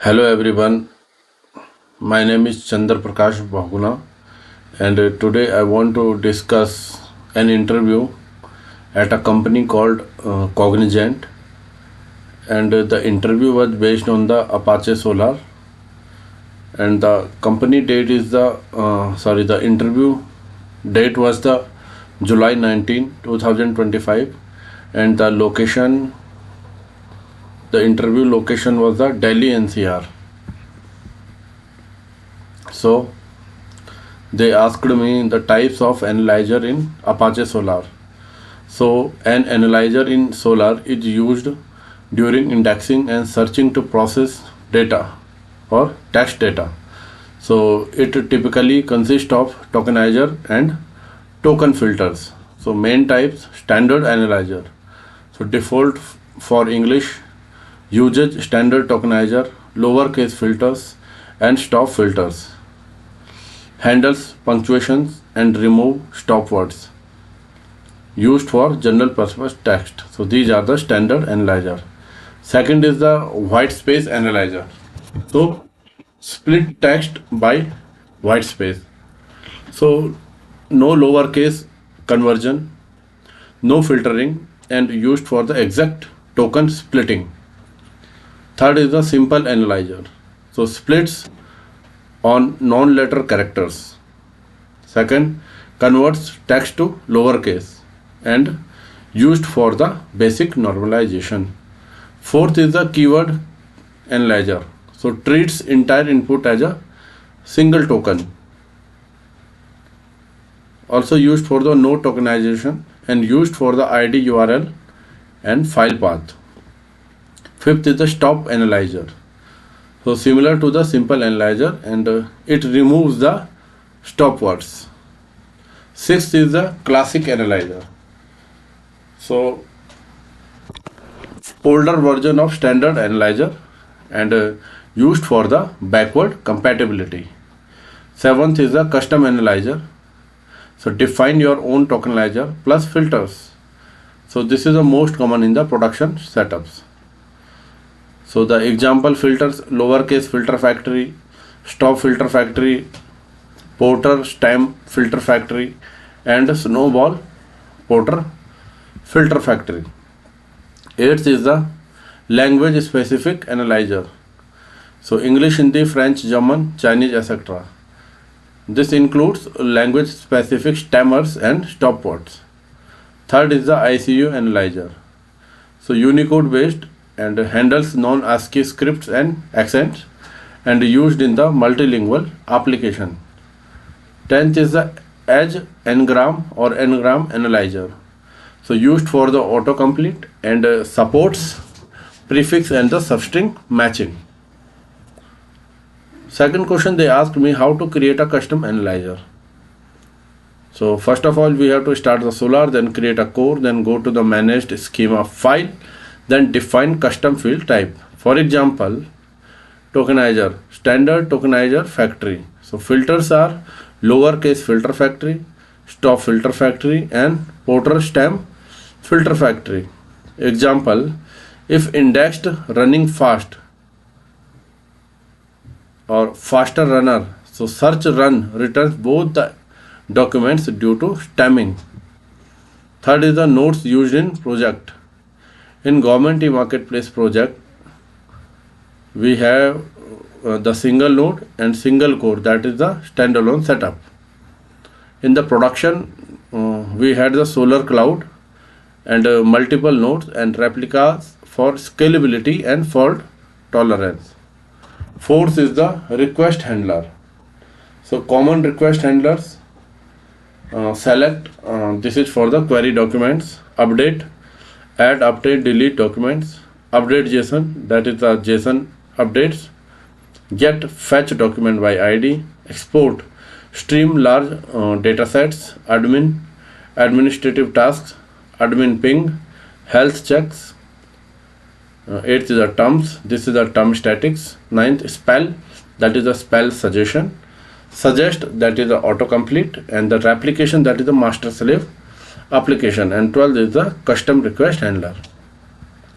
Hello everyone, my name is Chandra Prakash Bahuguna, and today I want to discuss an interview at a company called Cognizant, and the interview was based on the Apache Solar, and the company date is the interview date was the July 19, 2025, and the interview location was the Delhi NCR. So they asked me the types of analyzer in Apache Solar. So an analyzer in Solar is used during indexing and searching to process data or text data. So it typically consists of tokenizer and token filters. So main types standard analyzer. So default for English usage standard tokenizer, lowercase filters and stop filters. Handles punctuations and remove stop words. Used for general purpose text. So these are the standard analyzer. Second is the white space analyzer. So split text by white space. So no lowercase conversion, no filtering, and used for the exact token splitting. Third is the simple analyzer. So splits on non-letter characters. Second, converts text to lowercase and used for the basic normalization. Fourth is the keyword analyzer. So treats entire input as a single token. Also used for the no tokenization and used for the ID URL and file path. Fifth is the stop analyzer. So similar to the simple analyzer, and it removes the stop words. Sixth is the classic analyzer. So older version of standard analyzer and used for the backward compatibility. Seventh is the custom analyzer. So define your own tokenizer plus filters. So this is the most common in the production setups. So the example filters: lowercase filter factory, stop filter factory, porter stamp filter factory, and snowball porter filter factory. Eighth is the language specific analyzer. So English, Hindi, French, German, Chinese, etc. This includes language specific stammers and stop words. Third is the ICU analyzer. So Unicode based and handles non-ASCII scripts and accents and used in the multilingual application. 10th is the Edge Ngram or Ngram analyzer. So used for the autocomplete and supports prefix and the substring matching. Second question, they asked me how to create a custom analyzer. So first of all, we have to start the Solar, then create a core, then go to the managed schema file, then define custom field type. For example, tokenizer, standard tokenizer factory. So filters are lowercase filter factory, stop filter factory, and porter stamp filter factory. Example, if indexed running fast or faster runner, so search run returns both the documents due to stemming. Third is the nodes used in project. In government e-marketplace project, we have the single node and single core, that is the standalone setup. In the production, we had the Solar Cloud and multiple nodes and replicas for scalability and fault tolerance. Fourth is the request handler. So common request handlers, select, this is for the query documents, update, add, update, delete documents, update JSON, that is the JSON updates, get, fetch document by ID, export, stream large data sets, admin, administrative tasks, admin ping, health checks. Eighth is the terms, this is the term statics. Ninth, spell, that is the spell suggestion, suggest, that is the autocomplete, and the replication, that is the master slave application. And 12th is the custom request handler.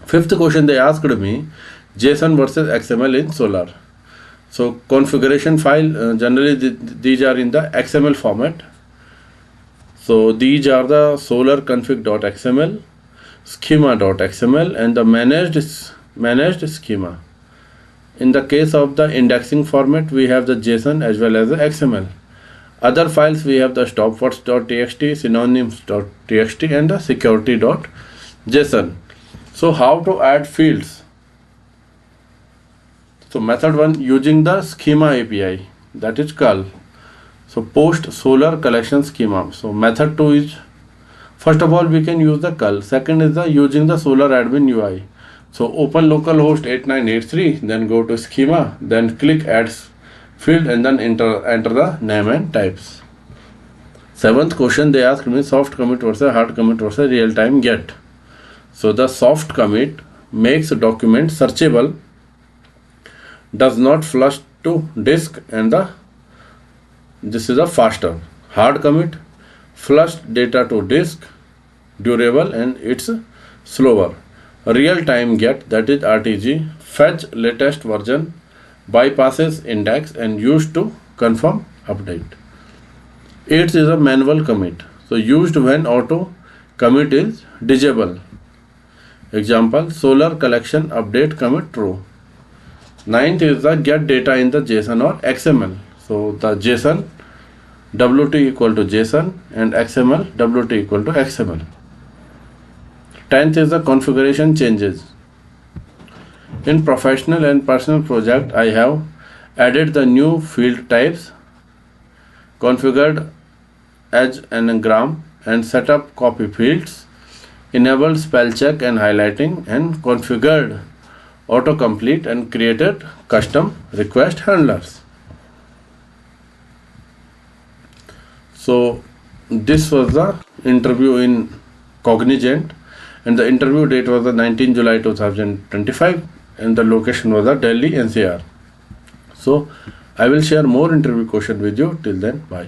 Fifth question, they asked me, JSON versus XML in Solar. So configuration file, generally these are in the XML format. So these are the solar config.xml, schema.xml, and the managed schema. In the case of the indexing format, we have the JSON as well as the XML. Other files we have the stopwords.txt, synonyms.txt, and the security.json. So how to add fields? So method 1, using the schema API, that is curl. So post solar collection schema. So method 2 is, first of all we can use the curl. Second is the using the solar admin UI. So open localhost 8983, then go to schema, then click add field, and then enter the name and types. Seventh question, they asked me soft commit versus hard commit versus real time get. So the soft commit makes a document searchable, does not flush to disk, and this is a faster. Hard commit flush data to disk, durable, and it's slower. Real time get, that is RTG, fetch latest version, bypasses index, and used to confirm update. 8th is a manual commit, so used when auto commit is disable. Example, solar collection update commit true. 9th is the get data in the JSON or XML. So the JSON WT equal to JSON and XML WT equal to XML. 10th is the configuration changes. In professional and personal project, I have added the new field types, configured edge anagram, and set up copy fields, enabled spell check and highlighting, and configured autocomplete, and created custom request handlers. So this was the interview in Cognizant, and the interview date was the 19 July 2025, and the location was the Delhi NCR. So I will share more interview question with you. Till then, bye.